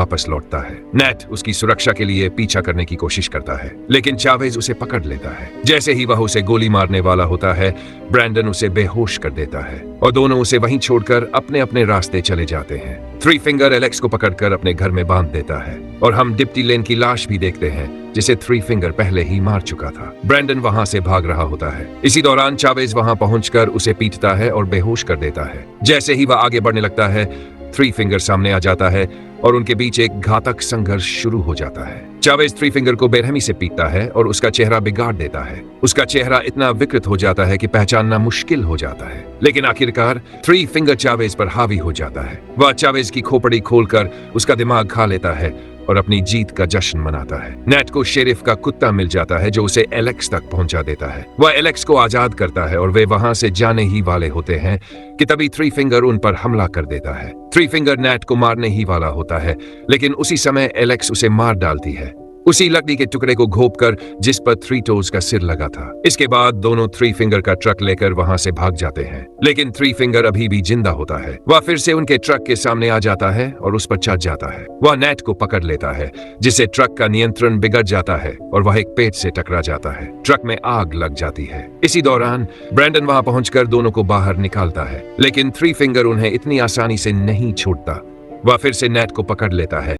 वापस लौटता है। नेट उसकी सुरक्षा के लिए पीछा करने की कोशिश करता है, लेकिन चावेज उसे पकड़ लेता है। जैसे ही वह उसे गोली मारने वाला होता है, ब्रैंडन उसे बेहोश कर देता है और दोनों उसे वहीं छोड़कर अपने अपने रास्ते चले जाते हैं। थ्री फिंगर एलेक्स को पकड़कर अपने घर में बांध देता है और हम डिप्टी लेन की लाश भी देखते हैं, जिसे थ्री फिंगर पहले ही मार चुका था। ब्रैंडन वहां से भाग रहा होता है। इसी दौरान चावेज वहां पहुंचकर उसे पीटता है और बेहोश कर देता है। जैसे ही वह आगे बढ़ने लगता है, थ्री फिंगर सामने आ जाता है और उनके बीच एक घातक संघर्ष शुरू हो जाता है। चावेज थ्री फिंगर को बेरहमी से पीटता है और उसका चेहरा बिगाड़ देता है। उसका चेहरा इतना विकृत हो जाता है कि पहचानना मुश्किल हो जाता है, लेकिन आखिरकार थ्री फिंगर चावेज पर हावी हो जाता है। वह चावेज की खोपड़ी खोलकर उसका दिमाग खा लेता है और अपनी जीत का जश्न मनाता है। नेट को शेरिफ का कुत्ता मिल जाता है, जो उसे एलेक्स तक पहुंचा देता है। वह एलेक्स को आजाद करता है और वे वहां से जाने ही वाले होते हैं कि तभी थ्री फिंगर उन पर हमला कर देता है। थ्री फिंगर नेट को मारने ही वाला होता है, लेकिन उसी समय एलेक्स उसे मार डालती है, उसी लकड़ी के टुकड़े को घोंपकर जिस पर थ्री टोज का सिर लगा था। इसके बाद दोनों थ्री फिंगर का ट्रक लेकर वहां से भाग जाते हैं, लेकिन थ्री फिंगर अभी भी जिंदा होता है। वह फिर से उनके ट्रक के सामने आ जाता है और उस पर चढ़ जाता है। वह नेट को पकड़ लेता है, जिससे ट्रक का नियंत्रण बिगड़ जाता है और वह एक पेड़ से टकरा जाता है। ट्रक में आग लग जाती है। इसी दौरान ब्रैंडन वहां पहुंचकर दोनों को बाहर निकालता है, लेकिन थ्री फिंगर उन्हें इतनी आसानी से नहीं छोड़ता। वह फिर से नेट को पकड़ लेता है